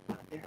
There.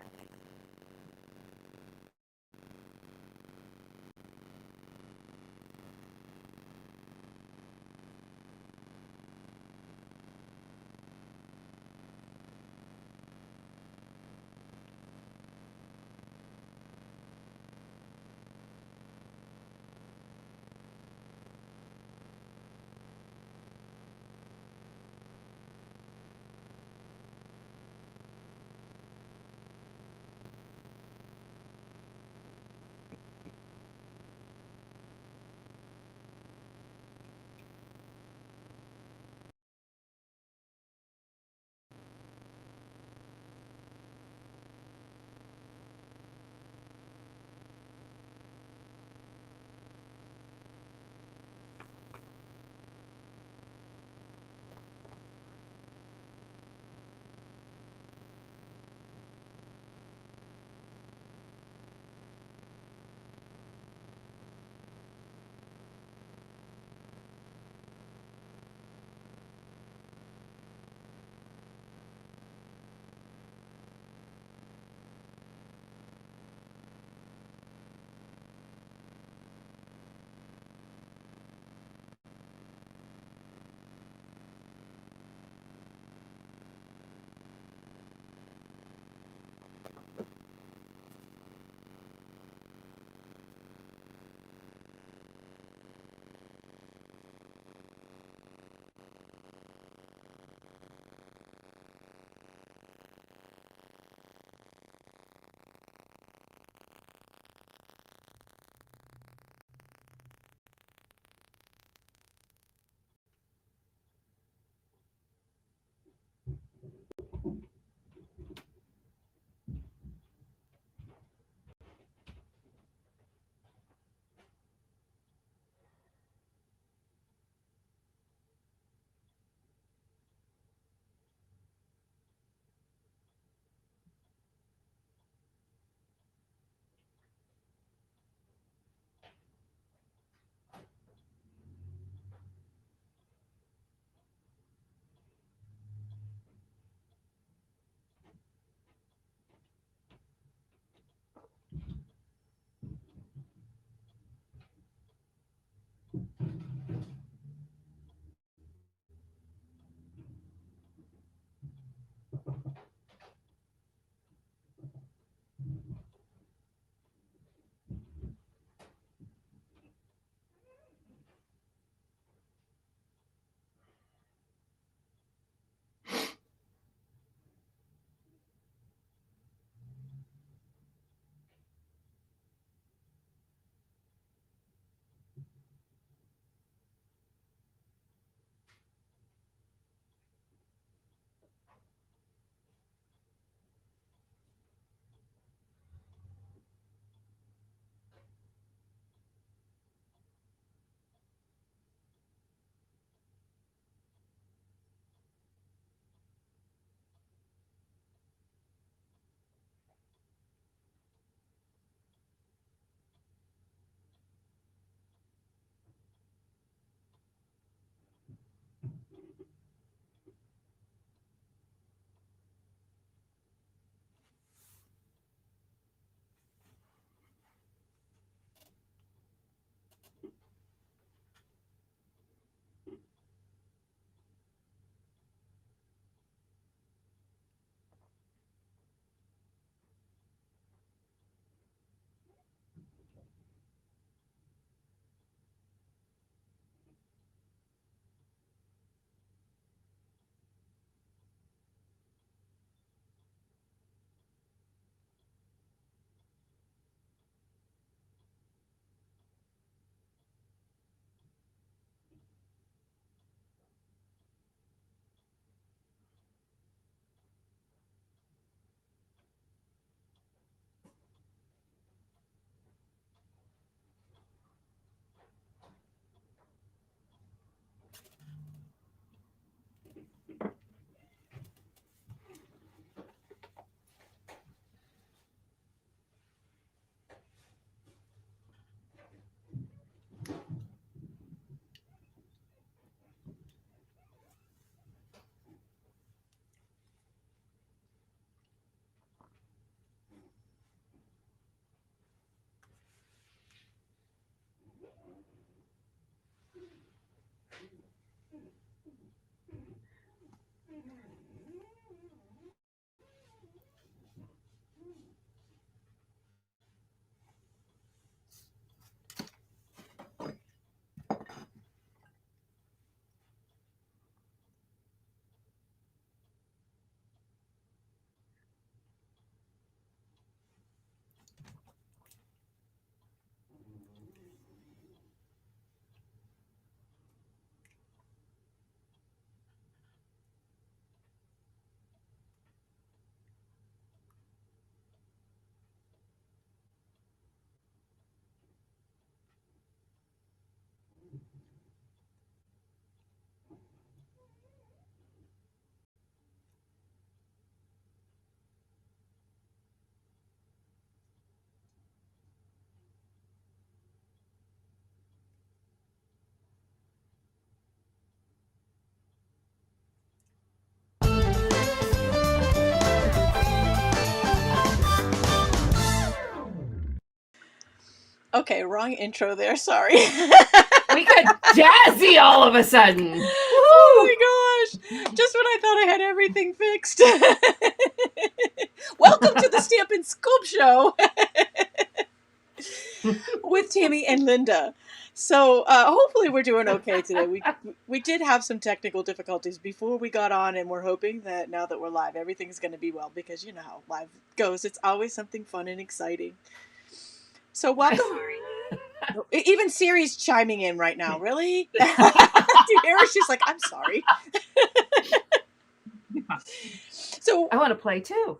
Okay, wrong intro there. Sorry. We got jazzy all of a sudden. Oh my gosh. Just when I thought I had everything fixed. Welcome to the Stampin' Scoop Show with Tami and Linda. So hopefully we're doing okay today. We did have some technical difficulties before we got on, and we're hoping that now that we're live, everything's going to be well, because you know how live goes. It's always something fun and exciting. So welcome. Even Siri's chiming in right now. Really? Do you hear her? She's like, I'm sorry. So I want to play too.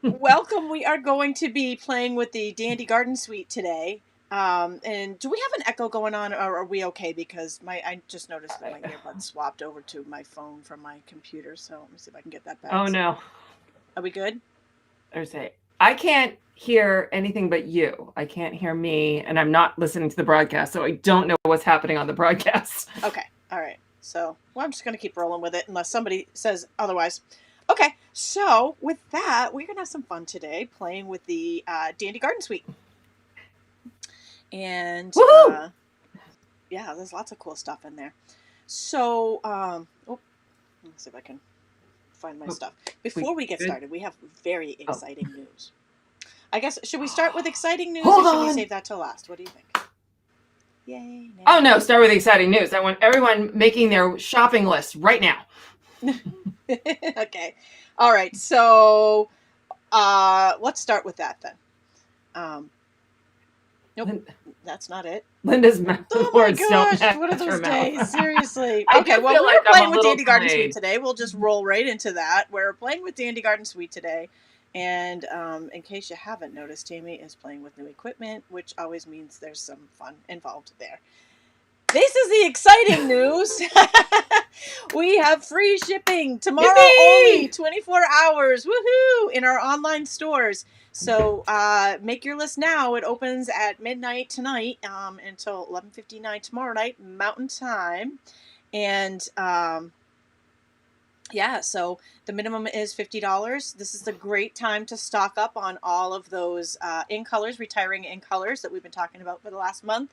welcome. We are going to be playing with the Dandy Garden Suite today. And do we have an echo going on, or are we okay? Because I just noticed that my earbuds swapped over to my phone from my computer. So let me see if I can get that back. Oh no. Are we good? I can't hear anything but you. I can't hear me, and I'm not listening to the broadcast, so I don't know what's happening on the broadcast. Okay. All right. So, well, I'm just going to keep rolling with it unless somebody says otherwise. Okay. So, with that, we're going to have some fun today playing with the Dandy Garden Suite. And, yeah, there's lots of cool stuff in there. So, let's see if I can find my stuff. Before we get started, we have very exciting news. I guess, should we start with exciting news, or should we save that till last? What do you think? Yay. Oh no, start with exciting news. I want everyone making their shopping list right now. Okay. All right. So, let's start with that then. Nope. That's not it. Linda's mouth words don't match. What are those days? Seriously. Okay, well, we're playing with Dandy Garden Suite today. We'll just roll right into that. We're playing with Dandy Garden Suite today. And in case you haven't noticed, Tami is playing with new equipment, which always means there's some fun involved there. This is the exciting news. We have free shipping tomorrow. Yippee! Only 24 hours. Woohoo! In our online stores. So make your list now. It opens at midnight tonight until 11:59 tomorrow night, Mountain Time. And yeah, so the minimum is $50. This is the great time to stock up on all of those in colors, retiring in colors that we've been talking about for the last month.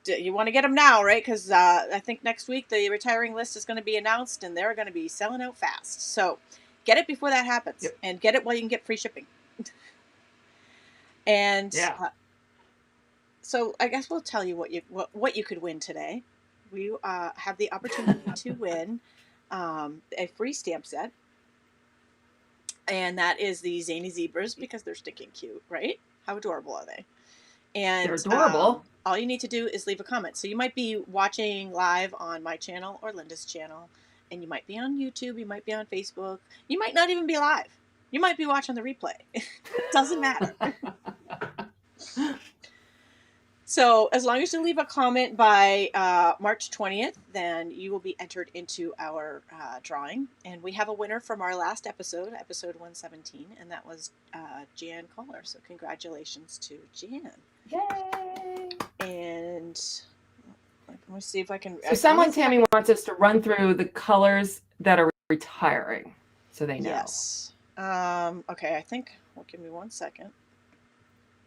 You want to get them now, right? Because I think next week the retiring list is going to be announced, and they're going to be selling out fast. So get it before that happens, and get it while you can get free shipping. And yeah. So I guess we'll tell you what you could win today. We have the opportunity to win a free stamp set, and that is the Zany Zebras, because they're stinking cute, right? How adorable are they? And they're adorable. All you need to do is leave a comment. So you might be watching live on my channel or Linda's channel, and you might be on YouTube, you might be on Facebook, you might not even be live. You might be watching the replay. It doesn't matter. So as long as you leave a comment by March 20th, then you will be entered into our drawing. And we have a winner from our last episode 117, and that was Jan Kohler. So congratulations to Jan. Yay! And let me see if I can... So Tami wants us to run through the colors that are retiring, so they know. Yes. Okay, I think... Well, give me 1 second.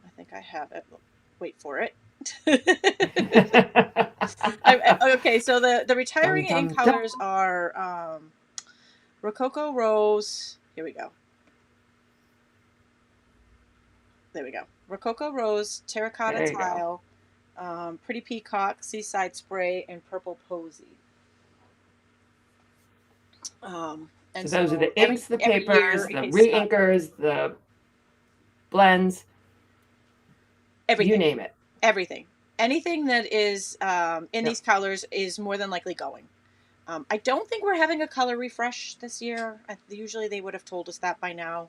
I think I have it. Wait for it. Okay, so the retiring in colors are Rococo Rose. Here we go. There we go. Rococo Rose, Terracotta Tile, Pretty Peacock, Seaside Spray, and Purple Posy. And so those are the inks, the papers, the re-inkers, the blends. Everything. You name it. Everything. Anything that is in these colors is more than likely going. I don't think we're having a color refresh this year. Usually they would have told us that by now.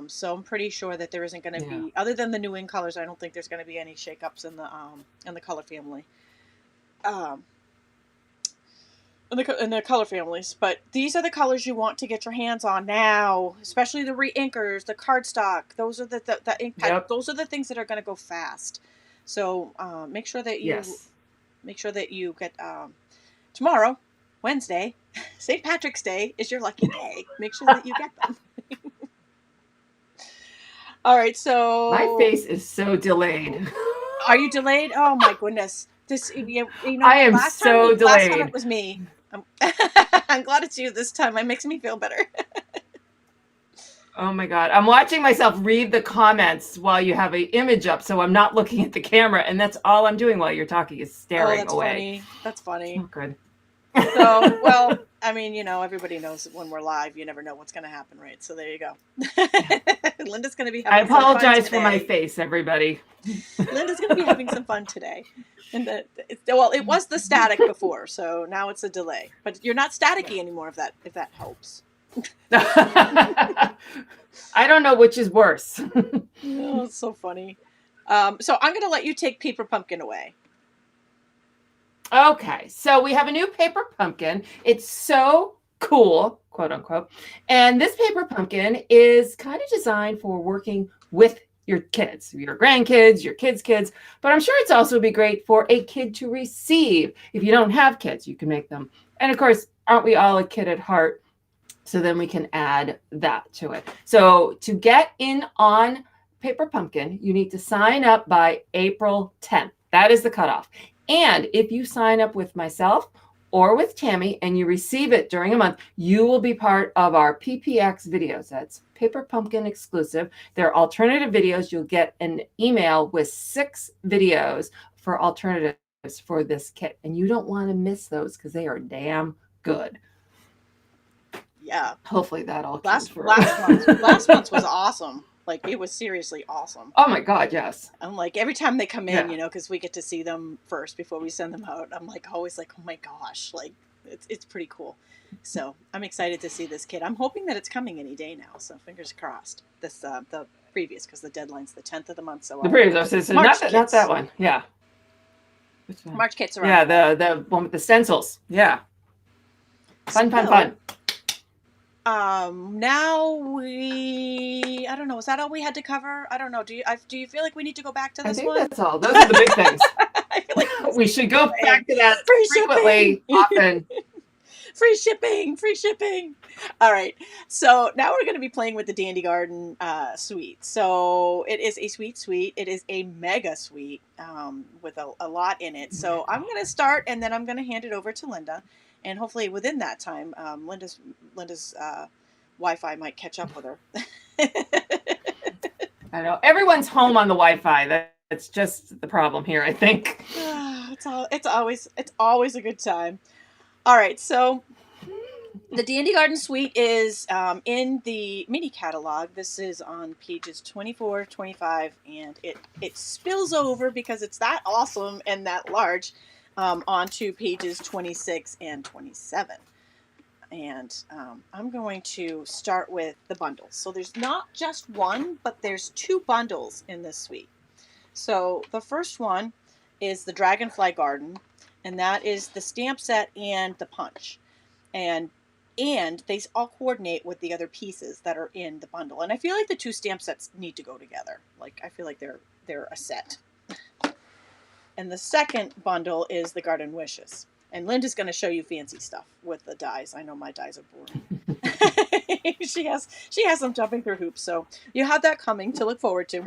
So I'm pretty sure that there isn't going to be, other than the new in colors, I don't think there's going to be any shakeups in the color family. In the color families. But these are the colors you want to get your hands on now, especially the re-inkers, the cardstock. Those are the ink pad. Those are the things that are going to go fast. So make sure that you get tomorrow, Wednesday, St. Patrick's Day is your lucky day. Make sure that you get them. All right, so my face is so delayed. Are you delayed? Oh my goodness. This, you know, I am last so time delayed. it was me. I'm glad it's you this time. It makes me feel better. Oh my God. I'm watching myself read the comments while you have an image up, so I'm not looking at the camera, and that's all I'm doing while you're talking is staring away. Funny. That's funny. Oh, good. So, well, I mean, you know, everybody knows when we're live, you never know what's going to happen, right? So there you go. Linda's going to be having some fun today. I apologize for my face, everybody. Linda's going to be having some fun today. And well, it was the static before, so now it's a delay. But you're not staticky anymore, if that helps. I don't know which is worse. Oh, it's so funny. So I'm going to let you take Paper Pumpkin away. Okay, so we have a new paper pumpkin. It's so cool, quote unquote. And this paper pumpkin is kind of designed for working with your kids, your grandkids, your kids' kids. But I'm sure it's also be great for a kid to receive. If you don't have kids, you can make them. And of course, aren't we all a kid at heart? So then we can add that to it. So to get in on Paper Pumpkin, you need to sign up by April 10th. That is the cutoff. And if you sign up with myself or with Tami and you receive it during a month, you will be part of our PPX videos. That's Paper Pumpkin exclusive. They're alternative videos. You'll get an email with 6 videos for alternatives for this kit. And you don't want to miss those because they are damn good. Yeah. Hopefully that all last month's was awesome. Like, it was seriously awesome. Oh my God, yes. I'm like, every time they come in, you know, because we get to see them first before we send them out, I'm like always like, oh my gosh, like it's pretty cool. So I'm excited to see this kit. I'm hoping that it's coming any day now. So fingers crossed. This the previous, because the deadline's the 10th of the month. So the previous, not that one. Yeah. Which one? March kits are yeah, the one with the stencils. Yeah. Fun. Now I don't know. Is that all we had to cover? I don't know. Do you feel like we need to go back to this one? I think that's all. Those are the big things. I feel like we should go back to that frequently, often. Free shipping. All right. So now we're going to be playing with the Dandy Garden suite. So it is a suite. It is a mega suite with a lot in it. So I'm going to start, and then I'm going to hand it over to Linda. And hopefully within that time, Linda's Wi-Fi might catch up with her. I know. Everyone's home on the Wi-Fi. That's just the problem here, I think. It's always a good time. All right, so the Dandy Garden Suite is in the mini catalog. This is on pages 24, 25, and it spills over because it's that awesome and that large onto pages 26 and 27. And I'm going to start with the bundles. So there's not just one, but there's 2 bundles in this suite. So the first one is the Dragonfly Garden, and that is the stamp set and the punch. And they all coordinate with the other pieces that are in the bundle. And I feel like the 2 stamp sets need to go together. Like, I feel like they're a set. And the second bundle is the Garden Wishes. And Linda's going to show you fancy stuff with the dies. I know my dies are boring. she has them jumping through hoops. So you have that coming to look forward to.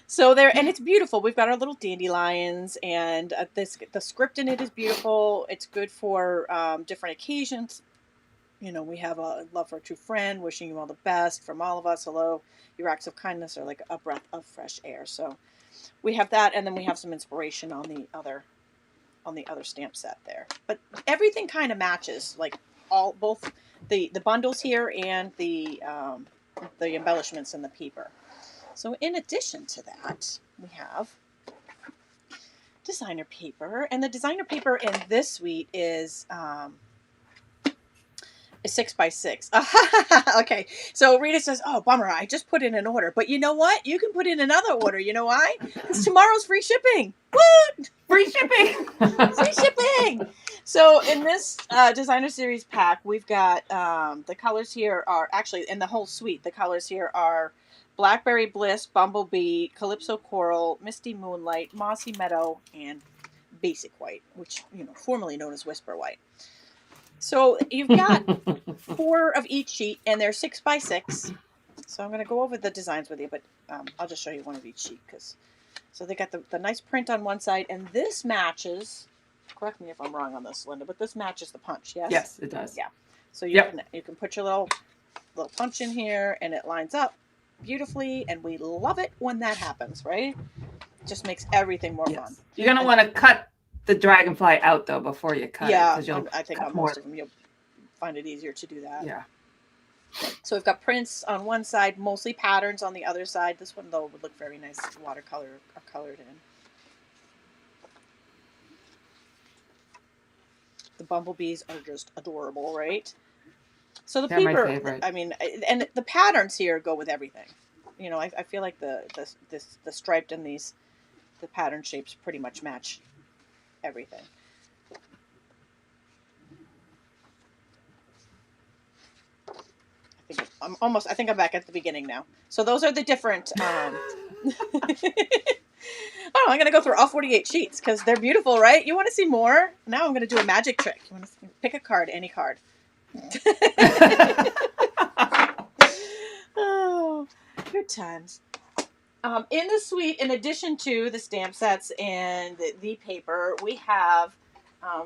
So and it's beautiful. We've got our little dandelions, and the script in it is beautiful. It's good for different occasions. You know, we have a love for a true friend, wishing you all the best from all of us. Hello, your acts of kindness are like a breath of fresh air. So we have that, and then we have some inspiration on the other stamp set there. But everything kind of matches, like both the bundles here and the embellishments in the paper. So in addition to that, we have designer paper, and the designer paper in this suite is 6x6. Okay, so Rita says, "Oh, bummer! I just put in an order, but you know what? You can put in another order. You know why? Because tomorrow's free shipping. What? Free shipping! Free shipping!" So in this designer series pack, we've got the colors here are actually in the whole suite. The colors here are Blackberry Bliss, Bumblebee, Calypso Coral, Misty Moonlight, Mossy Meadow, and Basic White, which, you know, formerly known as Whisper White. So you've got 4 of each sheet, and they're 6x6. So I'm going to go over the designs with you, but I'll just show you one of each sheet because So they got the nice print on one side, and this matches, correct me if I'm wrong on this, Linda, but this matches the punch, yes? Yes, it does. Yeah. So you can put your little punch in here, and it lines up beautifully, and we love it when that happens, right? It just makes everything more fun. You're going to want to cut the dragonfly out, though, before you cut it. Yeah, I think on most of them you'll find it easier to do that. Yeah. So we've got prints on one side, mostly patterns on the other side. This one, though, would look very nice watercolor or colored in. The bumblebees are just adorable, right? So the paper, my favorite. I mean, and the patterns here go with everything. You know, I feel like the striped and the pattern shapes pretty much match everything. I think I'm back at the beginning now. So those are the different. I'm going to go through all 48 sheets because they're beautiful, right? You want to see more? Now I'm going to do a magic trick. You want to pick a card, any card. Oh, good times. In the suite, in addition to the stamp sets and the paper, we have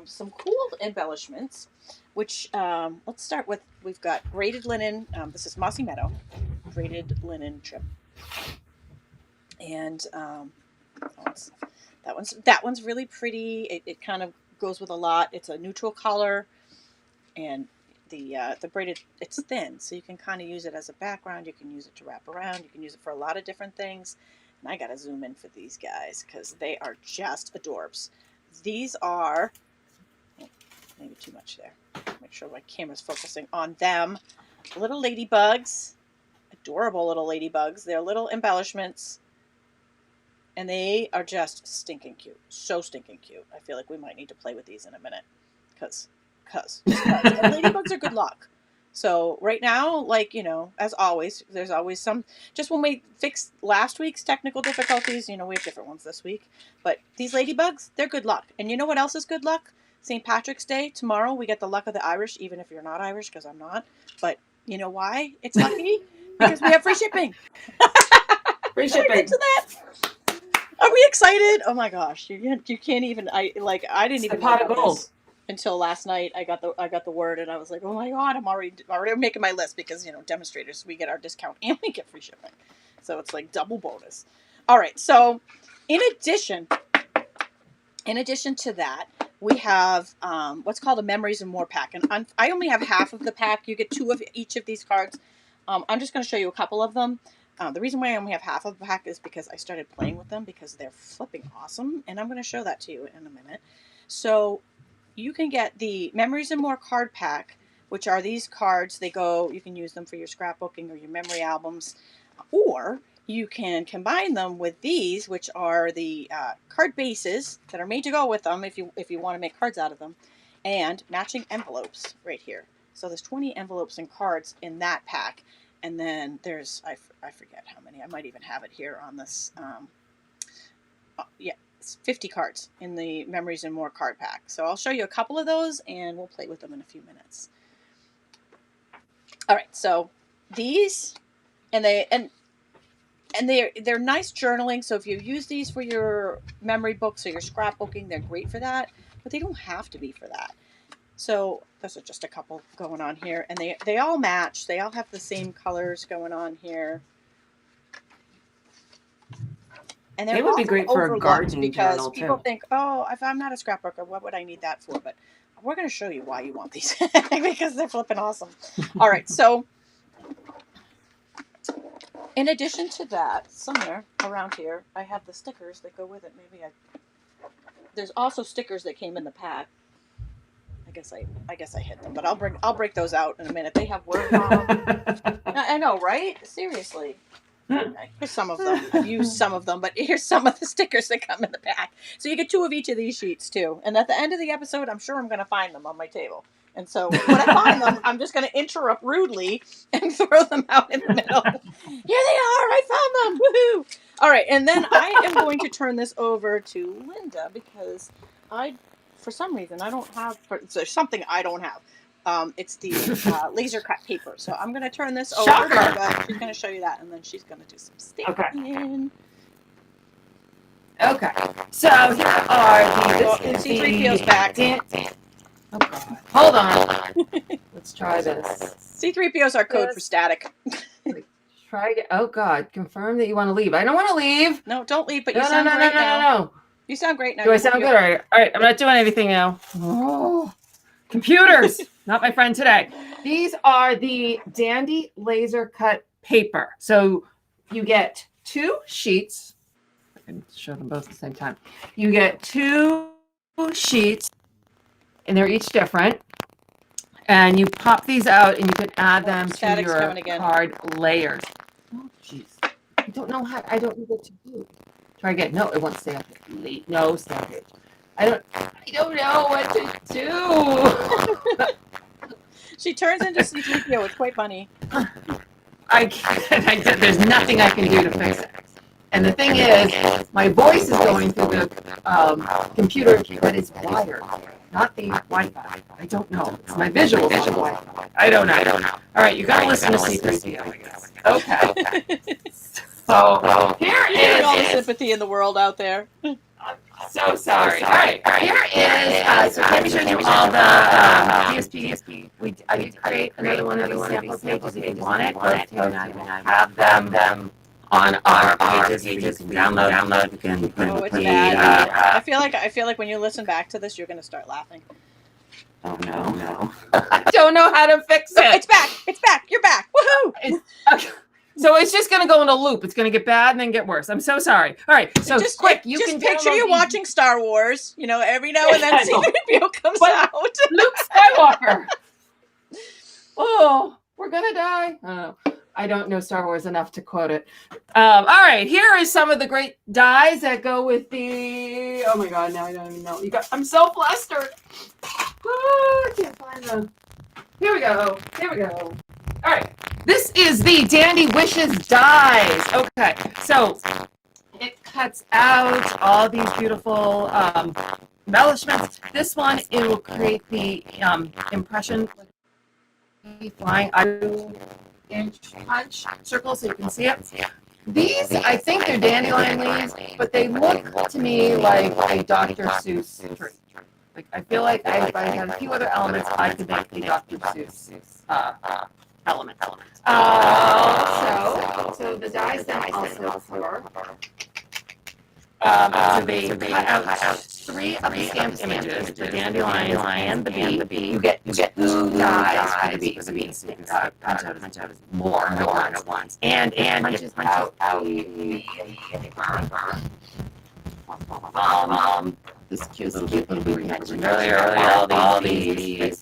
some cool embellishments, which let's start with. We've got braided linen. This is Mossy Meadow, braided linen trim, and that one's really pretty. It kind of goes with a lot. It's a neutral color, and the braided, it's thin, so you can kind of use it as a background. You can use it to wrap around. You can use it for a lot of different things. And I gotta zoom in for these guys because they are just adorbs. These are maybe too much there. Make sure my camera's focusing on them. Little ladybugs, adorable little ladybugs. They're little embellishments, and they are just stinking cute. So stinking cute. I feel like we might need to play with these in a minute because and ladybugs are good luck. So right now, like, you know, as always, there's always some, just when we fixed last week's technical difficulties, you know, we have different ones this week, but these ladybugs, they're good luck. And you know what else is good luck? St. Patrick's Day, tomorrow, we get the luck of the Irish, even if you're not Irish, because I'm not. But you know why it's lucky? Because we have free shipping. Free shipping. To that. Are we excited? Oh my gosh, you can't even. I didn't even know about this until last night. I got the word, and I was like, oh my god, I'm already making my list because, you know, Demonstrators, we get our discount and we get free shipping, so it's like double bonus. All right, so in addition to that, we have what's called a Memories and More pack, and I only have half of the pack. You get 2 of each of these cards. I'm just going to show you a couple of them. The reason why I only have half of the pack is because I started playing with them because they're flipping awesome, and I'm going to show that to you in a minute. So you can get the Memories and More card pack, which are these cards. You can use them for your scrapbooking or your memory albums, or you can combine them with these, which are the card bases that are made to go with them if you want to make cards out of them, and matching envelopes right here. So there's 20 envelopes and cards in that pack. And then there's, I forget how many, I might even have it here on this, it's 50 cards in the Memories and More card pack. So I'll show you a couple of those, and we'll play with them in a few minutes. All right, so these, and they're nice journaling, so if you use these for your memory books or your scrapbooking, they're great for that, but they don't have to be for that. So those are just a couple going on here, and they all match. They all have the same colors going on here. And they would be great for a garden because journal, people think, oh, if I'm not a scrapbooker, what would I need that for? But we're going to show you why you want these because they're flipping awesome. All right, so in addition to that, somewhere around here, I have the stickers that go with it. There's also stickers that came in the pack. I guess I hit them, but I'll break those out in a minute. They have words on them. I know, right? Seriously. Okay, here's some of them. I've used some of them, but here's some of the stickers that come in the pack. So you get 2 of each of these sheets too. And at the end of the episode, I'm sure I'm going to find them on my table. And so when I find them, I'm just going to interrupt rudely and throw them out in the middle. Here they are. I found them. Woohoo! All right, and then I am going to turn this over to Linda because for some reason, I don't have, there's something I don't have. It's the laser cut paper. So I'm going to turn this over to Linda. She's going to show you that, and then she's going to do some stamping. Okay. Okay, so here are this is C3PO's back. Oh God, hold on. Let's try this. C3PO's our code for static. Try it. Oh God, confirm that you want to leave. I don't want to leave. No, don't leave, but you sound great now. No. You sound great now. Do I sound good? All right, I'm not doing anything now. Oh, computers, not my friend today. These are the Dandy laser cut paper. So you get 2 sheets. I can show them both at the same time. You get 2 sheets, and they're each different. And you pop these out, and you can add them to your card layers. Oh, jeez. I don't know what to do. Try again. No, it won't stay up. No, stay up. I don't know what to do. She turns into C3PO. It's quite funny. I can't. There's nothing I can do to fix it. And the thing is, my voice is going through the computer, but it's wired, not the Wi-Fi. I don't know. It's my visual Wi-Fi. I don't know. All right, you got to listen to C3PO, I guess. Okay. So here is all the sympathy in the world out there. I'm so sorry. All right, here is so let me show you all the DSP. I need to create another one of these sample pages if you want it. But I have them on our pages. You can download. You can it's bad. I feel like when you listen back to this, you're going to start laughing. Oh no! I don't know how to fix it. It's back. You're back. Woohoo! Okay. So it's just going to go in a loop. It's going to get bad and then get worse. I'm so sorry. All right. So just quick, you can picture you watching Star Wars. You know, every now and then C3PO comes out. Luke Skywalker. Oh, we're gonna die. I don't know Star Wars enough to quote it. All right. Here is some of the great dies that go with the. Oh my God! Now I don't even know. I'm so flustered. Oh, I can't find them. Here we go. All right. This is the Dandy Wishes dies. Okay, so it cuts out all these beautiful embellishments. This one, it will create the impression flying 2-inch punch circle so you can see it. These, I think they're dandelion leaves, but they look to me like a Dr. Seuss tree. Like I feel like if I had a few other elements, I could make the Dr. Seuss element. So the dies then also cover. So they cut out 3 of the stamped images, the dandelions and the bee. You get 2 dies for the bee. So the bee punch out more at once. And punches out this cute little bee we mentioned earlier. All these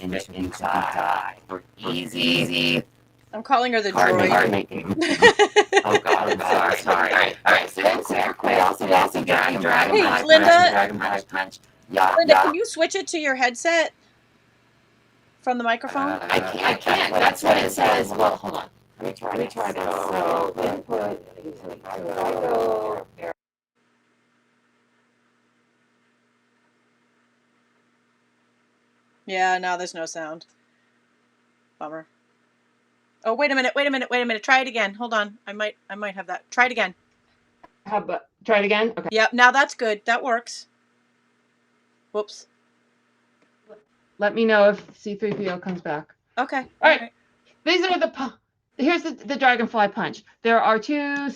die for easy. I'm calling her the droid. Card making. Oh God, I'm sorry. All right. So I also Dragon. Hey, Linda. Linda, can you switch it to your headset from the microphone? I can't. That's what it says. Well, hold on. Let me try this. So input. Yeah, now there's no sound. Bummer. Oh, wait a minute. Try it again. Hold on. I might have that. Try it again. Try it again? Okay. Yep, now that's good. That works. Whoops. Let me know if C3PO comes back. Okay. All right. These are here's the dragonfly punch. There are 2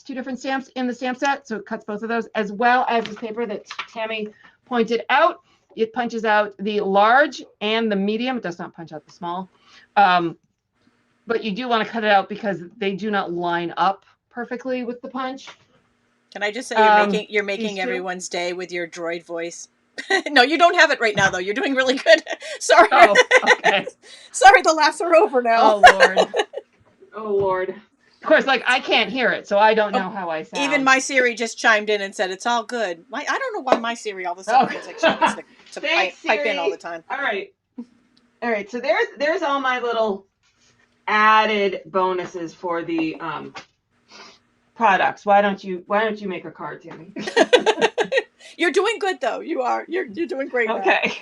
different stamps in the stamp set, so it cuts both of those, as well as this paper that Tami pointed out. It punches out the large and the medium. It does not punch out the small. But you do want to cut it out because they do not line up perfectly with the punch. Can I just say you're making everyone's day with your droid voice? No, you don't have it right now, though. You're doing really good. Sorry. Oh, okay. Sorry, the laughs are over now. Oh, Lord. Of course, I can't hear it, so I don't know how I sound. Even my Siri just chimed in and said, it's all good. I don't know why my Siri all of a sudden feels like she needs to pipe in all the time. All right. So there's all my little added bonuses for the products. Why don't you make a card, Tami? You're doing good though. You are. You're doing great. Okay.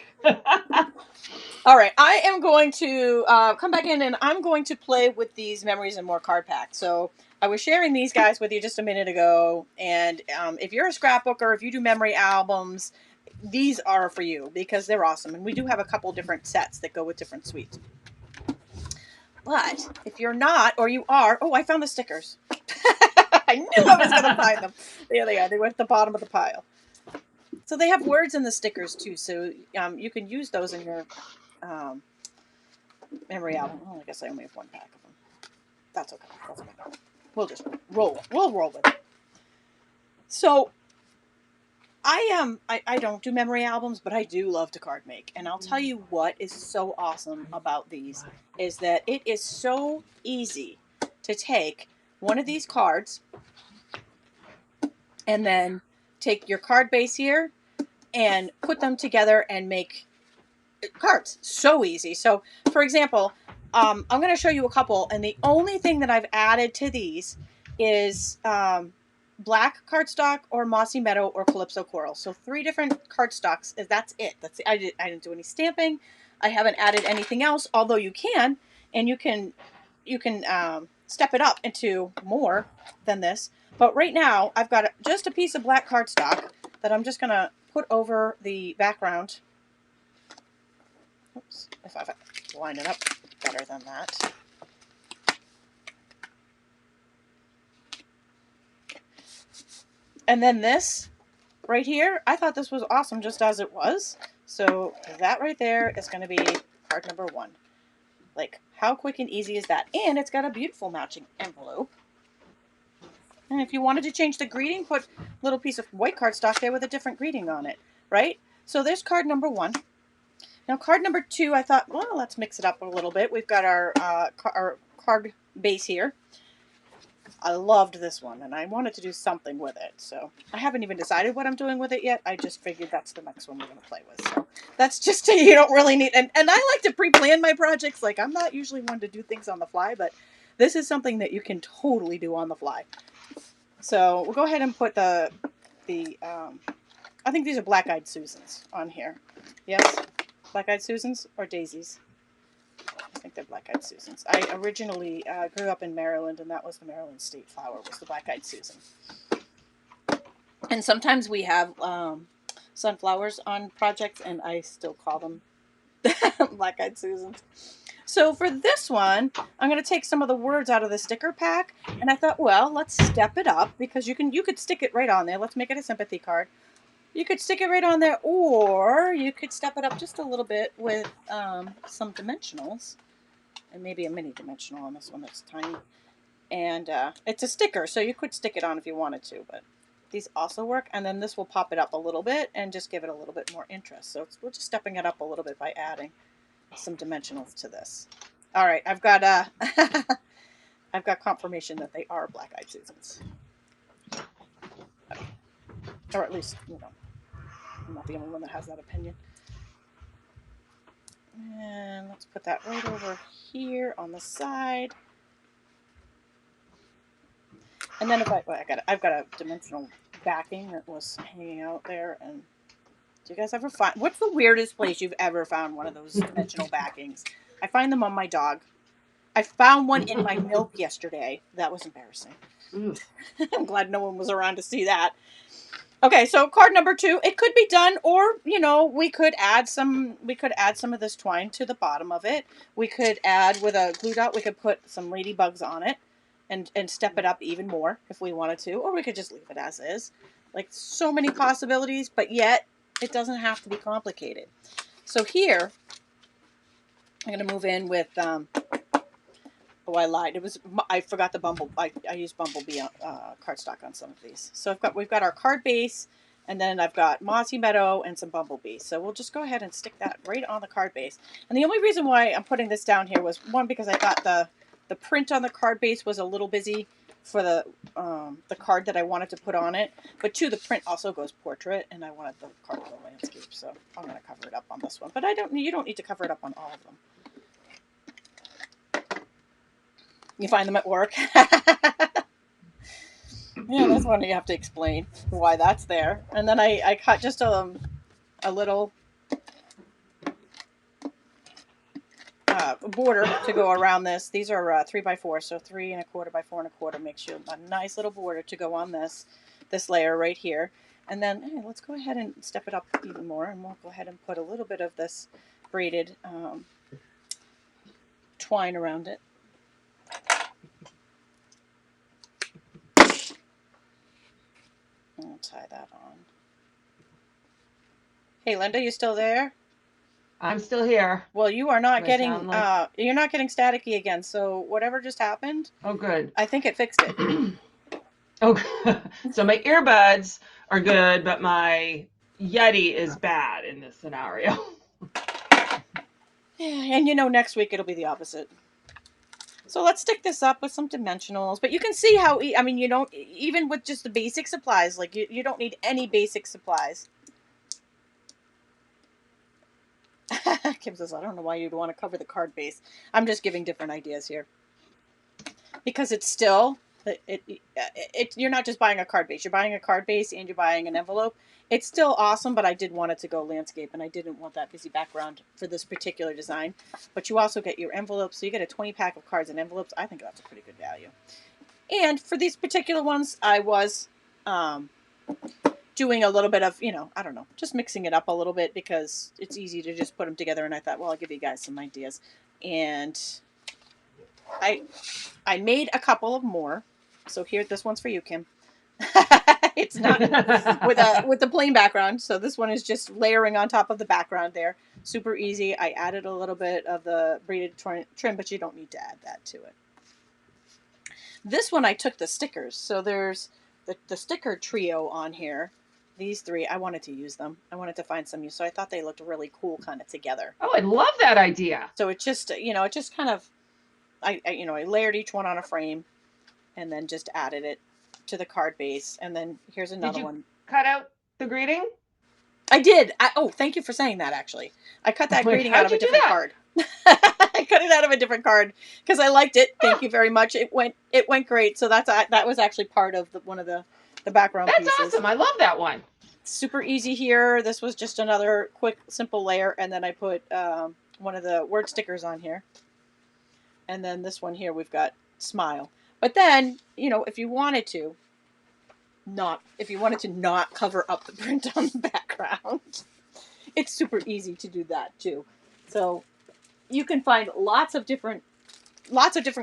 All right. I am going to come back in and I'm going to play with these Memories and More card packs. So I was sharing these guys with you just a minute ago. And if you're a scrapbooker, if you do memory albums, these are for you because they're awesome. And we do have a couple different sets that go with different suites. But if you're not, or you are, oh, I found the stickers. I knew I was going to find them. There they are. They went at the bottom of the pile. So they have words in the stickers too. So you can use those in your memory album. Oh, I guess I only have one pack of them. That's okay. That's okay. We'll just roll. We'll roll with it. So I don't do memory albums, but I do love to card make. And I'll tell you what is so awesome about these is that it is so easy to take one of these cards and then take your card base here and put them together and make cards. So easy. So for example, I'm going to show you a couple, and the only thing that I've added to these is black cardstock or Mossy Meadow or Calypso Coral. So 3 different cardstocks. That's it. That's it. I didn't do any stamping. I haven't added anything else, although you can, and you can step it up into more than this. But right now, I've got just a piece of black cardstock that I'm just going to put over the background. Oops, if I line it up better than that. And then this right here, I thought this was awesome just as it was. So that right there is going to be card number 1. Like, how quick and easy is that? And it's got a beautiful matching envelope. And if you wanted to change the greeting, put a little piece of white cardstock there with a different greeting on it, right? So there's card number 1. Now card number 2, I thought, well, let's mix it up a little bit. We've got our card base here. I loved this one, and I wanted to do something with it. So I haven't even decided what I'm doing with it yet. I just figured that's the next one we're going to play with. So that's just, you don't really need, and I like to pre-plan my projects. Like, I'm not usually one to do things on the fly, but this is something that you can totally do on the fly. So we'll go ahead and put the I think these are Black-Eyed Susans on here. Yes? Black-Eyed Susans or daisies? I think they're Black-Eyed Susans. I originally grew up in Maryland, and that was the Maryland state flower, was the Black-Eyed Susan. And sometimes we have sunflowers on projects, and I still call them Black-Eyed Susans. So for this one, I'm going to take some of the words out of the sticker pack, and I thought, well, let's step it up, because you could stick it right on there. Let's make it a sympathy card. You could stick it right on there, or you could step it up just a little bit with some dimensionals, and maybe a mini dimensional on this one that's tiny. And it's a sticker, so you could stick it on if you wanted to, but these also work. And then this will pop it up a little bit and just give it a little bit more interest. So we're just stepping it up a little bit by adding some dimensionals to this. All right, I've got I've got confirmation that they are Black-Eyed Susans. Okay. Or at least, you know, I'm not the only one that has that opinion. And let's put that right over here on the side. And then if I've got a dimensional backing that was hanging out there. And do you guys ever find, what's the weirdest place you've ever found one of those dimensional backings? I find them on my dog. I found one in my milk yesterday. That was embarrassing. I'm glad no one was around to see that. Okay, so card number 2, it could be done, or, you know, we could add some of this twine to the bottom of it. We could add, with a glue dot, we could put some ladybugs on it and step it up even more if we wanted to, or we could just leave it as is. Like, so many possibilities, but yet it doesn't have to be complicated. So here, I'm going to move in with, oh, I lied. I forgot the bumblebee. I used bumblebee cardstock on some of these. So we've got our card base, and then I've got Mossy Meadow and some bumblebee. So we'll just go ahead and stick that right on the card base. And the only reason why I'm putting this down here was, one, because I thought the print on the card base was a little busy for the card that I wanted to put on it. But 2, the print also goes portrait, and I wanted the card to go landscape. So I'm going to cover it up on this one. But you don't need to cover it up on all of them. You find them at work. Yeah, that's one you have to explain why that's there. And then I cut just a little border to go around this. These are 3x4, so 3 1/4 by 4 1/4 makes you a nice little border to go on this layer right here. And then hey, let's go ahead and step it up even more, and we'll go ahead and put a little bit of this braided twine around it. I'll tie that on. Hey, Linda, you still there? I'm still here. Well, you are not getting you're not getting staticky again. So whatever just happened. Oh, good. I think it fixed it. Oh, so my earbuds are good, but my Yeti is bad in this scenario. Yeah, and next week it'll be the opposite. So let's stick this up with some dimensionals. But you can see how, I mean, you don't, even with just the basic supplies, like you don't need any basic supplies. Kim says, I don't know why you'd want to cover the card base. I'm just giving different ideas here. Because it's still, you're not just buying a card base. You're buying a card base and you're buying an envelope. It's still awesome, but I did want it to go landscape, and I didn't want that busy background for this particular design. But you also get your envelopes, so you get a 20-pack of cards and envelopes. I think that's a pretty good value. And for these particular ones, I was doing a little bit of, I don't know, just mixing it up a little bit because it's easy to just put them together. And I thought, well, I'll give you guys some ideas. And I made a couple of more. So here, this one's for you, Kim. It's not with the plain background. So this one is just layering on top of the background there. Super easy. I added a little bit of the braided trim, but you don't need to add that to it. This one I took the stickers. So there's the sticker trio on here. These 3, I wanted to use them. I wanted to find some use. So I thought they looked really cool kind of together. Oh, I love that idea. So it just, it just kind of, I layered each one on a frame and then just added it to the card base. And then here's another one. Cut out the greeting? I did. Oh, thank you for saying that, actually. I cut that greeting out of a different card. I cut it out of a different card because I liked it. Thank you very much. It went great. So that was actually part of one of the background pieces. That's awesome. I love that one. Super easy here. This was just another quick, simple layer. And then I put one of the word stickers on here. And then this one here, we've got smile. But then, if you wanted to not cover up the print on the background, it's super easy to do that too. So you can find lots of different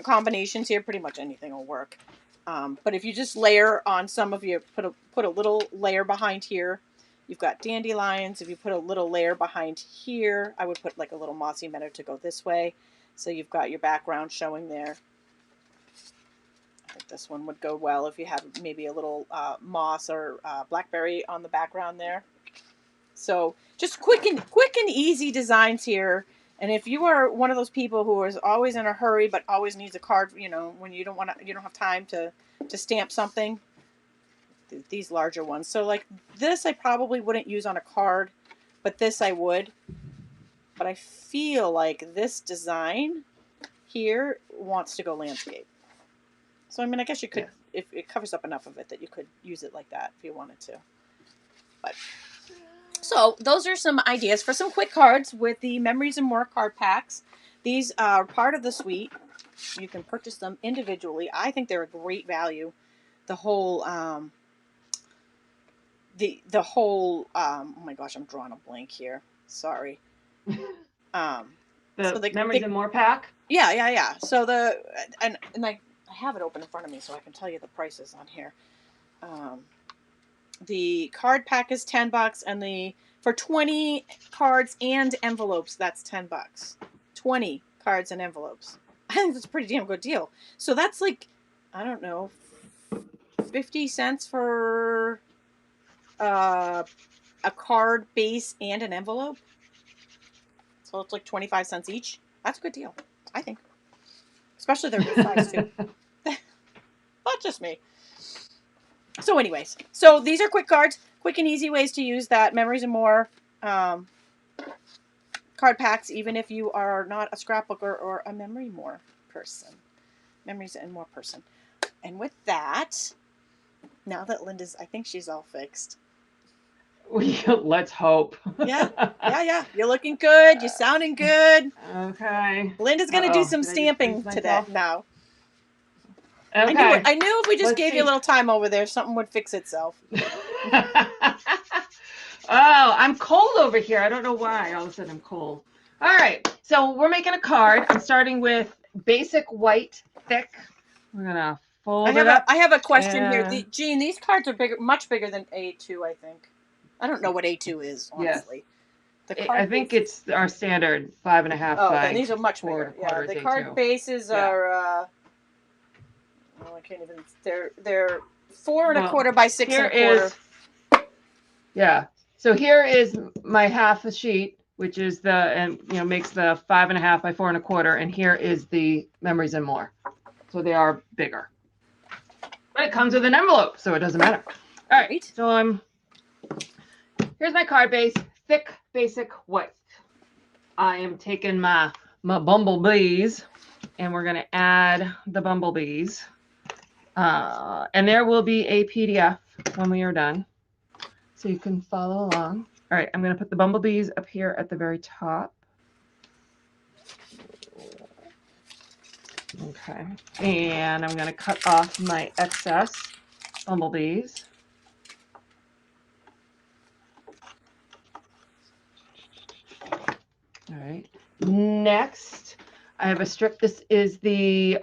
combinations here. Pretty much anything will work. But if you just layer on some of your, put a little layer behind here, you've got dandelions. If you put a little layer behind here, I would put like a little mossy meadow to go this way. So you've got your background showing there. I think this one would go well if you have maybe a little moss or blackberry on the background there. So just quick and easy designs here. And if you are one of those people who is always in a hurry but always needs a card, when you don't have time to stamp something, these larger ones. So like this, I probably wouldn't use on a card, but this I would. But I feel like this design here wants to go landscape. So, I mean, I guess you could, if it covers up enough of it, that you could use it like that if you wanted to. But so those are some ideas for some quick cards with the Memories and More card packs. These are part of the suite. You can purchase them individually. I think they're a great value. The whole, oh my gosh, I'm drawing a blank here. Sorry. The Memories and More pack? Yeah. So and I have it open in front of me so I can tell you the prices on here. The card pack is $10, and for 20 cards and envelopes, that's $10. 20 cards and envelopes. I think that's a pretty damn good deal. So that's like, I don't know, 50 cents for a card base and an envelope. So it's like 25 cents each. That's a good deal, I think. Especially their good size, too. Not just me. So anyways, so these are quick cards. Quick and easy ways to use that Memories and More card packs, even if you are not a scrapbooker or a Memories and More person. And with that, Now that Linda's, I think she's all fixed. Let's hope. Yeah. You're looking good. You're sounding good. Okay. Linda's going to do some stamping today now. Okay. I knew if we just gave you a little time over there, something would fix itself. Oh, I'm cold over here. I don't know why. All of a sudden I'm cold. All right. So we're making a card. I'm starting with basic white thick. We're going to fold it up. I have a question here. Jean, these cards are bigger, much bigger than A2, I think. I don't know what A2 is, honestly. Yes. I think it's our standard 5.5 by. And these are much bigger. Yeah, the card bases are. Oh, I can't even. They're 4 1/4 by 6 1/4. Yeah. So here is my half a sheet, which is makes the 5.5 by 4 1/4, and here is the Memories and More. So they are bigger. But it comes with an envelope, so it doesn't matter. All right. So here's my card base, thick basic white. I am taking my bumblebees, and we're gonna add the bumblebees. And there will be a PDF when we are done, so you can follow along. All right, I'm going to put the bumblebees up here at the very top. Okay, and I'm going to cut off my excess bumblebees. All right, next I have a strip. This is the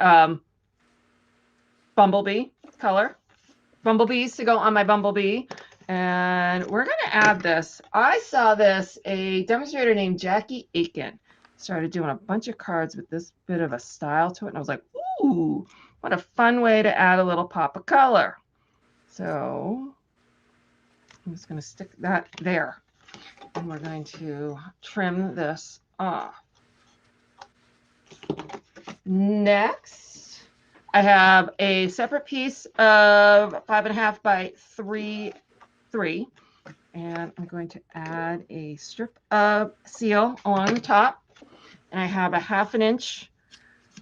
bumblebee color. Bumblebees to go on my bumblebee. And we're going to add this. I saw a demonstrator named Jackie Aiken started doing a bunch of cards with this bit of a style to it. And I was like, ooh, what a fun way to add a little pop of color. So I'm just going to stick that there. And we're going to trim this off. Next, I have a separate piece of 5.5 by 3, and I'm going to add a strip of seal along the top, and I have a 1/2 inch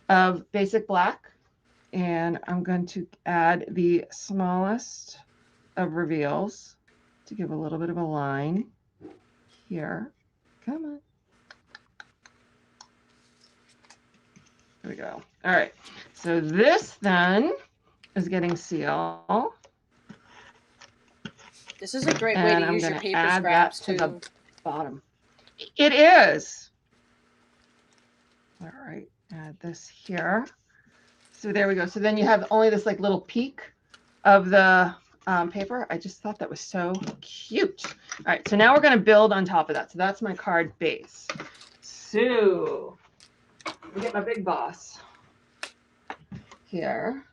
of basic black, and I'm going to add the smallest of reveals to give a little bit of a line here. Come on. There we go. All right, so this then is getting seal. This is a great way to use your paper scraps to the bottom. It is. All right, add this here. So there we go. So then you have only this like little peak of the paper. I just thought that was so cute. All right, so now we're going to build on top of that. So that's my card base. So we get my big boss here,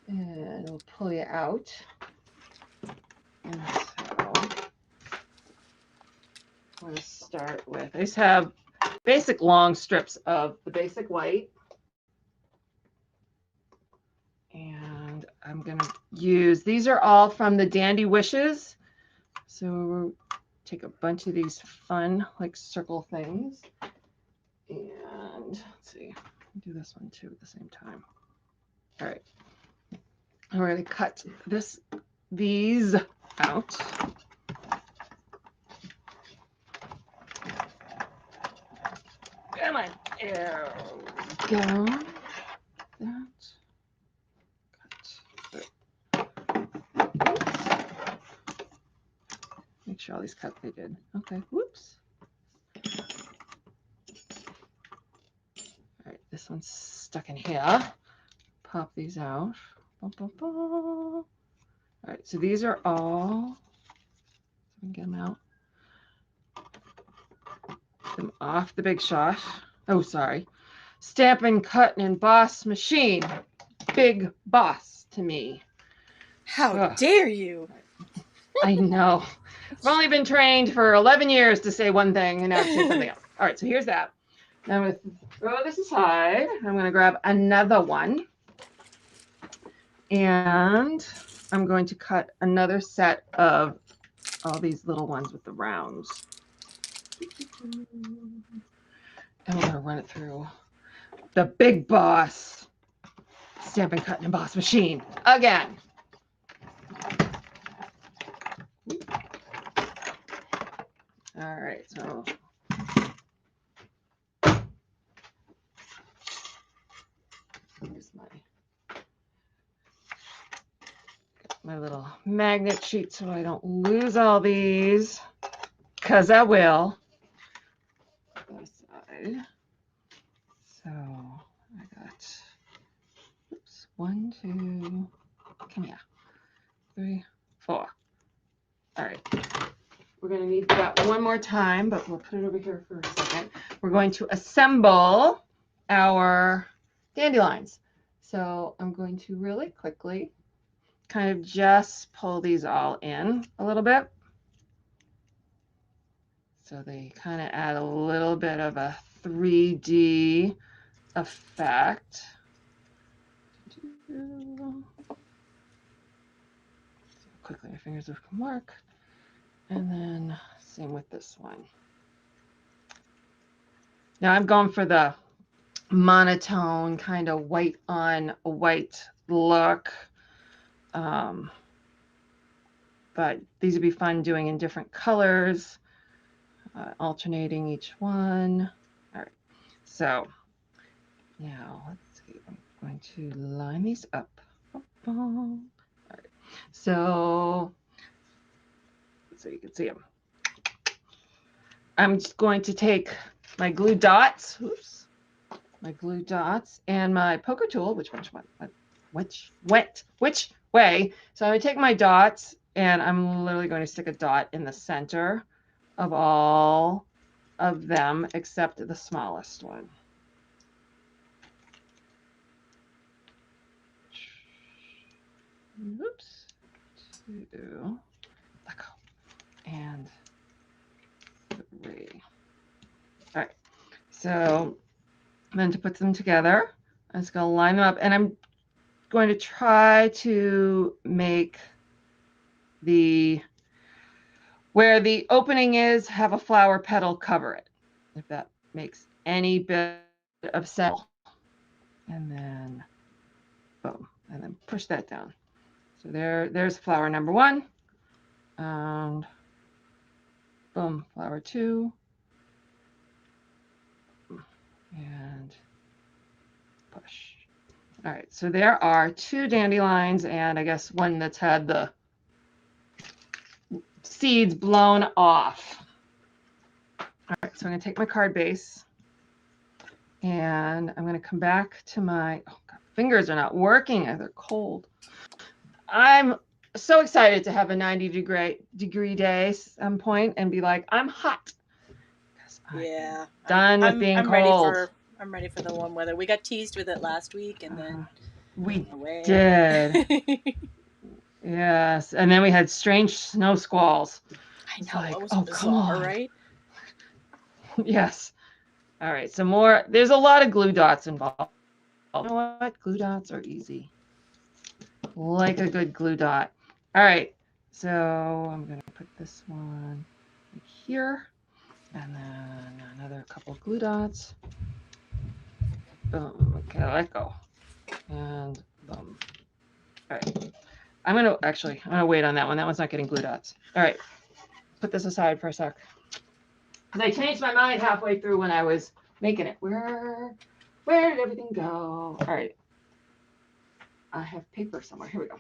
and we'll pull you out. And so I'm going to start with, I just have basic long strips of the basic white. And I'm going to use, these are all from the Dandy Wishes. So we'll take a bunch of these fun, like circle things. And let's see, do this one too at the same time. All right. We're going to cut these out. Come on. There we go. That. Cut. Make sure all these cut they did. Okay. Whoops. All right. This one's stuck in here. Pop these out. All right. So these are all. Get them out. Them off the Big Shot. Oh, sorry. Stampin' Cut and Emboss machine. Big boss to me. How dare you? I know. I've only been trained for 11 years to say one thing, and now to say something else. All right, so here's that. Now I'm going to throw this aside. I'm going to grab another one. And I'm going to cut another set of all these little ones with the rounds. And we're going to run it through the Big Boss Stampin' Cut and Emboss machine again. right, so here's my little magnet sheet so I don't lose all these, because I will. Aside. So I got, oops, 1, 2, come here, 3, 4. All right. We're going to need that one more time, but we'll put it over here for a second. We're going to assemble our dandelions. So I'm going to really quickly kind of just pull these all in a little bit. So they kind of add a little bit of a 3D effect. So quickly, my fingers can work. And then same with this one. Now I'm going for the monotone kind of white on white look. But these would be fun doing in different colors, alternating each one. All right, so now let's see, I'm going to line these up. All right, so you can see them. I'm just going to take my glue dots, oops, my glue dots and my poker tool, which way. So I'm going to take my dots and I'm literally going to stick a dot in the center of all of them except the smallest one. Oops. 2, and 3. All right. So then to put them together, I'm just going to line them up, and I'm going to try to make where the opening is, have a flower petal cover it, if that makes any bit of sense. And then boom, and then push that down. So there's flower number 1, and boom, flower 2, and push. All right, so there are 2 dandelions, and I guess one that's had the seeds blown off. All right, so I'm going to take my card base, and I'm going to come back to my, oh God, fingers are not working, they're cold. I'm so excited to have a 90-degree day at some point and be like, I'm hot. Yeah, done with being cold. I'm ready for the warm weather. We got teased with it last week, and then we did. Yes, and then we had strange snow squalls. I know, like, it was oh, bizarre, come on. right? Yes. All right, some more. There's a lot of glue dots involved. You know what? Glue dots are easy. Like a good glue dot. All right, so I'm going to put this one here, and then another couple glue dots. Boom. Okay, let go. And boom. All right. I'm going to wait on that one. That one's not getting glue dots. All right. Put this aside for a sec. Because I changed my mind halfway through when I was making it. Where did everything go? All right. I have paper somewhere. Here we go.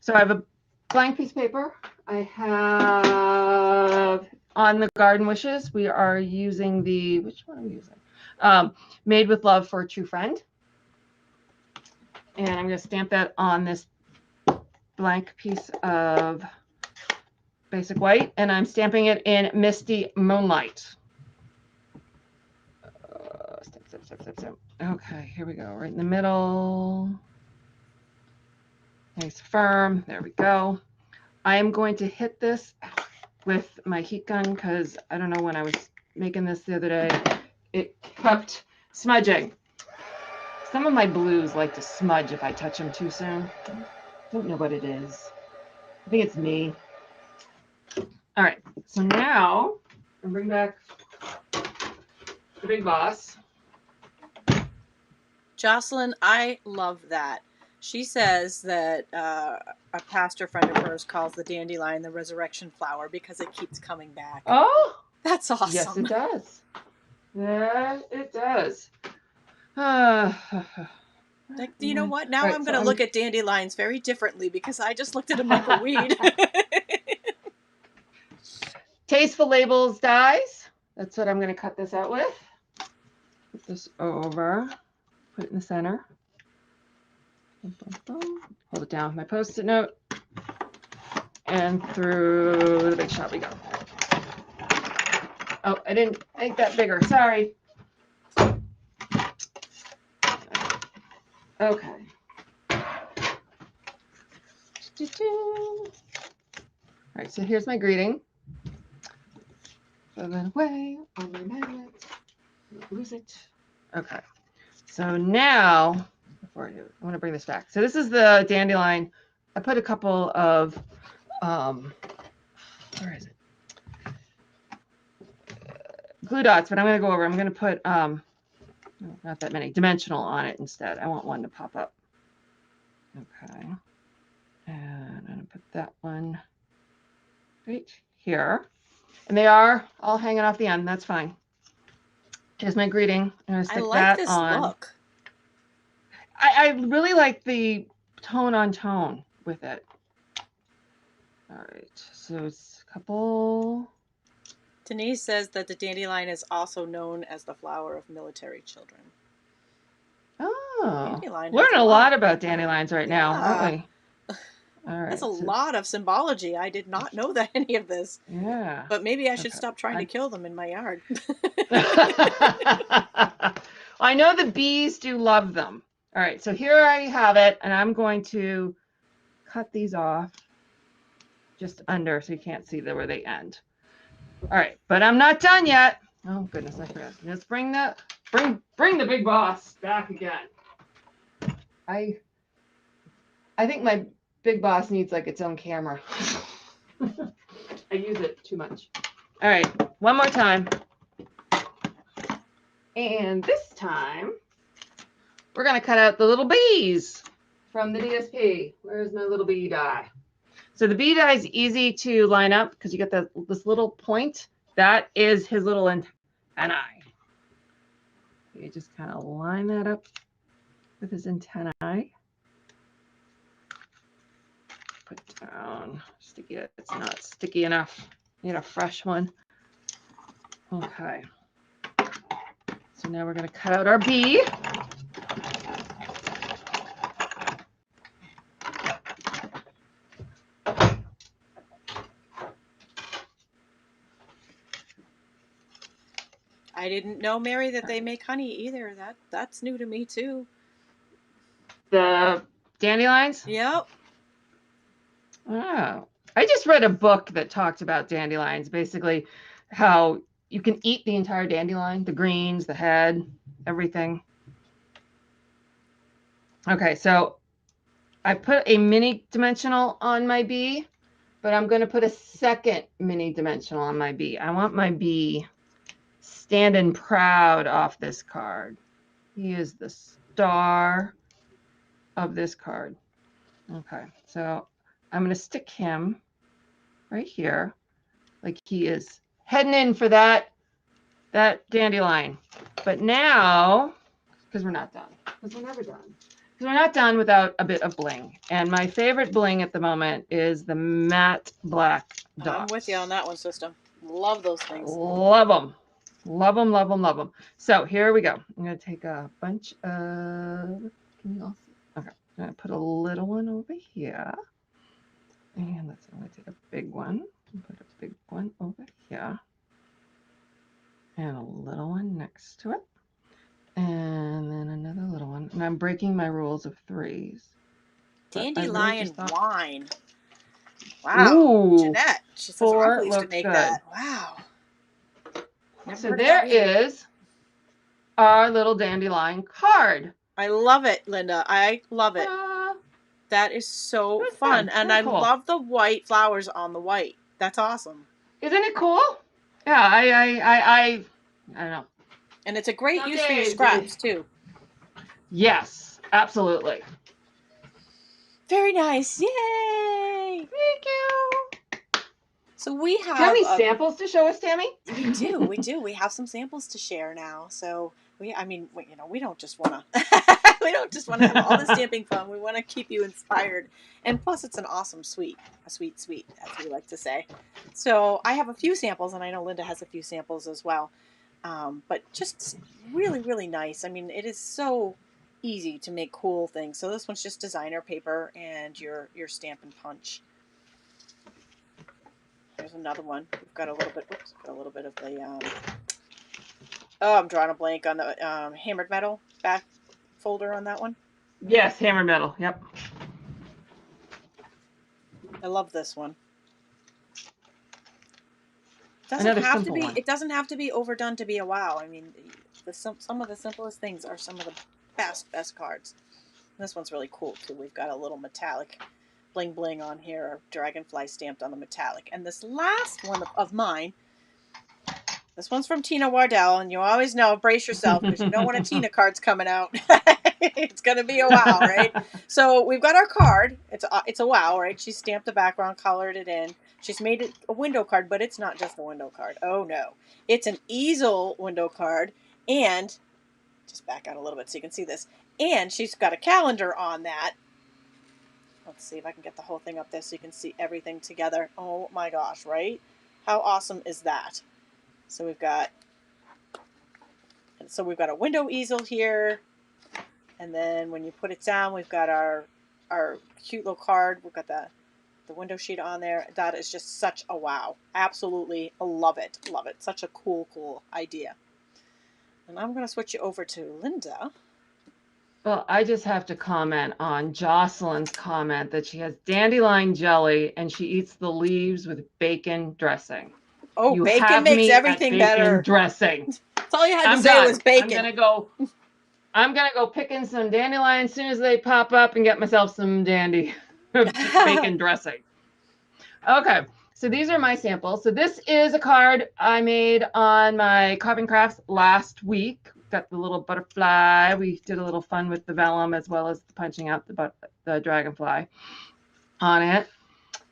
So I have a blank piece of paper. I have on the Garden Wishes, we are using which one are we using? Made with Love for a True Friend. And I'm going to stamp that on this blank piece of basic white, and I'm stamping it in Misty Moonlight. Stamp. Okay, here we go. Right in the middle. Nice firm. There we go. I am going to hit this with my heat gun because I don't know, when I was making this the other day, it kept smudging. Some of my blues like to smudge if I touch them too soon. Don't know what it is. I think it's me. All right, so now I'll bring back the big boss. Jocelyn, I love that. She says that a pastor friend of hers calls the dandelion the resurrection flower because it keeps coming back. Oh, that's awesome. Yes, it does. Yeah, it does. Like, you know what? Now I'm going to look at dandelions very differently because I just looked at them like a weed. Tasteful Labels dies. That's what I'm going to cut this out with. Put this over. Put it in the center. Hold it down with my Post-it note. And through the big shot we go. Oh, I didn't make that bigger. Sorry. Okay. All right, so here's my greeting. Throw that away. On my magnet. Lose it. Okay. So now, before I do it, I want to bring this back. So this is the dandelion. I put a couple of, where is it? Glue dots, but I'm going to go over. I'm going to put, not that many, dimensional on it instead. I want one to pop up. Okay. And I'm going to put that one right here. And they are all hanging off the end. That's fine. Here's my greeting. I'm going to stick that on. Look. I really like the tone on tone with it. All right. So it's a couple. Denise says that the dandelion is also known as the flower of military children. Oh, learning a lot about dandelions right now, aren't we? All right. That's a lot of symbology. I did not know that any of this. Yeah. But maybe I should stop trying to kill them in my yard. I know the bees do love them. All right. So here I have it, and I'm going to cut these off just under so you can't see where they end. All right, but I'm not done yet. Oh goodness, I forgot. Let's bring the big boss back again. I think my big boss needs like its own camera. I use it too much. All right, one more time. And this time we're gonna cut out the little bees from the DSP. Where's my little bee die? So the bee die is easy to line up because you get this little point. That is his little antennae. You just kind of line that up with his antennae. Put down, sticky it. It's not sticky enough. Need a fresh one. Okay. So now we're going to cut out our bee. I didn't know, Mary, that they make honey either. That's new to me too. The dandelions? Yep. Oh. I just read a book that talked about dandelions, basically how you can eat the entire dandelion, the greens, the head, everything. Okay, so I put a mini dimensional on my bee, but I'm going to put a second mini dimensional on my bee. I want my bee standing proud off this card. He is the star of this card. Okay, so I'm going to stick him right here, like he is heading in for that dandelion. But now, because we're not done, because we're never done, because we're not done without a bit of bling. And my favorite bling at the moment is the matte black dots. I'm with you on that one, sister. Love those things. Love them. Love them, love them, love them. So here we go. I'm going to take a bunch of, can you all see? Okay, I'm going to put a little one over here. And I'm going to take a big one and put a big one over here. And a little one next to it. And then another little one. And I'm breaking my rules of threes. Dandelion wine. Wow. Ooh, Jeanette. She says, I'm pleased to make that. Wow. So there is our little dandelion card. I love it, Linda. I love it. That is so fun. And I love the white flowers on the white. That's awesome. Isn't it cool? Yeah, I don't know. And it's a great use for your scraps too. Yes, absolutely. Very nice. Yay! Thank you. So we have. Do you have any samples to show us, Tami? We do. We do. We have some samples to share now. So we don't just want to. We don't just want to have all the stamping fun. We want to keep you inspired, and plus, it's an awesome sweet, as we like to say. So I have a few samples, and I know Linda has a few samples as well. But just really, really nice. I mean, it is so easy to make cool things. So this one's just designer paper and your Stampin' Punch. There's another one. We've got a little bit. Oops, got a little bit of the. I'm drawing a blank on the hammered metal back folder on that one. Yes, hammered metal. Yep. I love this one. It doesn't have to be overdone to be a wow. I mean, some of the simplest things are some of the best cards. And this one's really cool too. We've got a little metallic bling bling on here, dragonfly stamped on the metallic. And this last one of mine, this one's from Tina Wardell, and you always know, brace yourself, because you know when a Tina card's coming out, it's gonna be a wow, right? So we've got our card. It's a wow, right? She stamped the background, colored it in. She's made it a window card, but it's not just a window card. Oh no, it's an easel window card, and just back out a little bit so you can see this. And she's got a calendar on that. Let's see if I can get the whole thing up there so you can see everything together. Oh my gosh, right? How awesome is that? So we've got a window easel here, and then when you put it down, we've got our cute little card. We've got the window sheet on there. That is just such a wow. Absolutely love it. Love it. Such a cool idea. And I'm going to switch you over to Linda. Well, I just have to comment on Jocelyn's comment that she has dandelion jelly and she eats the leaves with bacon dressing. Oh, bacon makes everything better. Dressing. That's all you had to say was bacon. I'm gonna go picking some dandelion as soon as they pop up and get myself some bacon dressing. Okay, so these are my samples. So this is a card I made on my Carving Crafts last week. Got the little butterfly. We did a little fun with the vellum as well as punching out the dragonfly on it.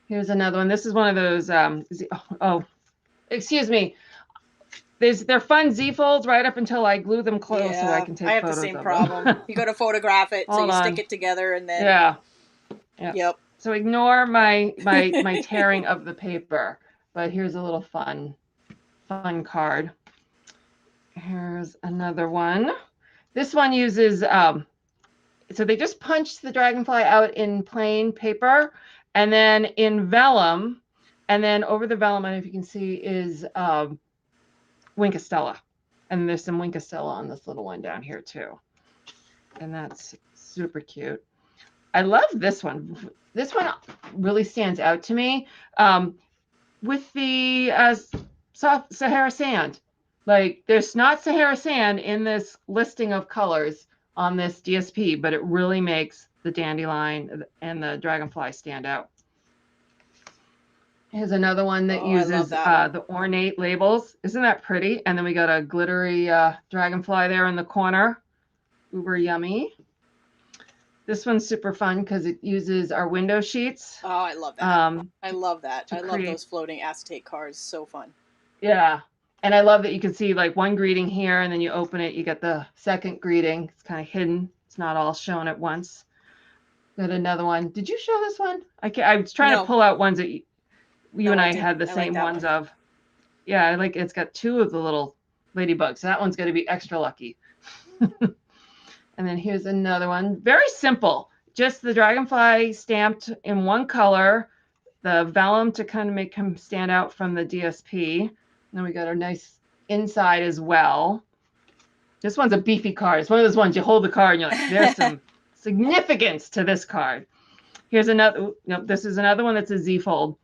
Here's another one. This is one of those. Excuse me. They're fun Z folds right up until I glue them closed so I can take photos of them. I have the same problem. You go to photograph it, so you stick it together and then. Yeah. Yep. So ignore my tearing of the paper. But here's a little fun card. Here's another one. This one uses so they just punched the dragonfly out in plain paper, and then in vellum. And then over the vellum, I don't know if you can see, is Winkostella. And there's some Winkostella on this little one down here too. And that's super cute. I love this one. This one really stands out to me with the soft Sahara sand. Like, there's not Sahara sand in this listing of colors on this DSP, but it really makes the dandelion and the dragonfly stand out. Here's another one that uses the ornate labels. Isn't that pretty? And then we got a glittery dragonfly there in the corner. Uber yummy. This one's super fun because it uses our window sheets. Oh, I love that. I love that. I love those floating acetate cards. So fun. Yeah. And I love that you can see like one greeting here, and then you open it, you get the second greeting. It's kind of hidden. It's not all shown at once. Got another one. Did you show this one? I was trying to pull out ones that you and I had the same ones of. Yeah, it's got two of the little ladybugs. So that one's going to be extra lucky. And then here's another one. Very simple. Just the dragonfly stamped in one color, the vellum to kind of make him stand out from the DSP. And then we got our nice inside as well. This one's a beefy card. It's one of those ones you hold the card and you're like, there's some significance to this card. Here's another. Nope, this is another one that's a Z fold.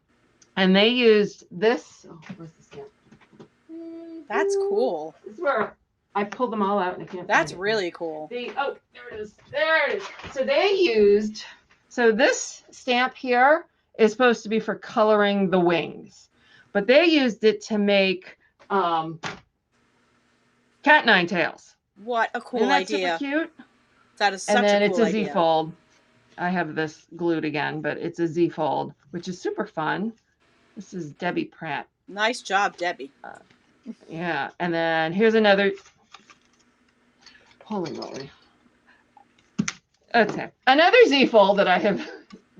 And they used this. Oh, where's the stamp? That's cool. This is where I pulled them all out. And I can't. That's really cool. There it is. There it is. So they used. So this stamp here is supposed to be for coloring the wings, but they used it to make cat nine tails. What a cool idea! Super cute. That is such a cool idea. And then it's a Z fold. I have this glued again, but it's a Z fold, which is super fun. This is Debbie Pratt. Nice job, Debbie. Yeah, and then here's another. Holy moly. Okay, another Z fold that I have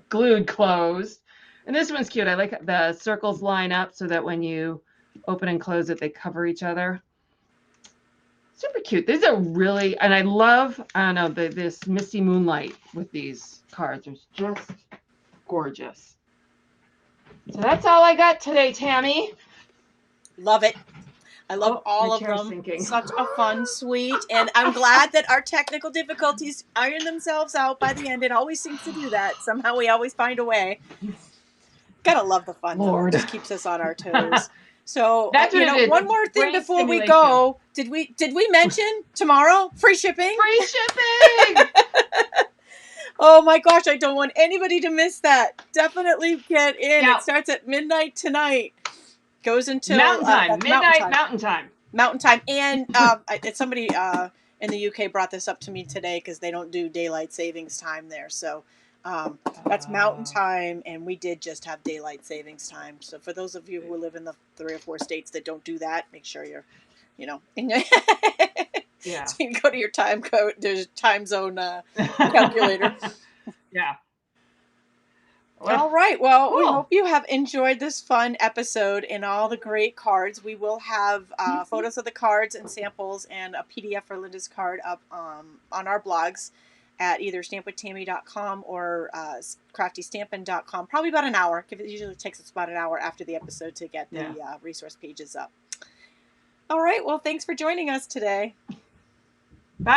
glued closed. And this one's cute. I like the circles line up so that when you open and close it, they cover each other. Super cute. These are really, and I love, I don't know, this misty moonlight with these cards. It's just gorgeous. So that's all I got today, Tami. Love it. I love all of them. Sinking. Such a fun, sweet, and I'm glad that our technical difficulties iron themselves out by the end. It always seems to do that. Somehow we always find a way. Gotta love the fun, though. It just keeps us on our toes. So, one more thing before we go. Did we mention tomorrow? Free shipping? Free shipping! Oh my gosh, I don't want anybody to miss that. Definitely get in. It starts at midnight tonight. Goes until Mountain time. Midnight Mountain time. Mountain time. And somebody in the UK brought this up to me today because they don't do daylight savings time there. So that's Mountain time, and we did just have daylight savings time. So for those of you who live in the 3 or 4 states that don't do that, make sure you're, yeah. So you can go to your time code. There's a time zone calculator. Yeah. Well, all right. Well, cool. We hope you have enjoyed this fun episode and all the great cards. We will have photos of the cards and samples and a PDF for Linda's card up on our blogs at either stampwithtami.com or craftystampin.com. Probably about an hour. It usually takes us about an hour after the episode to get the resource pages up. All right. Well, thanks for joining us today.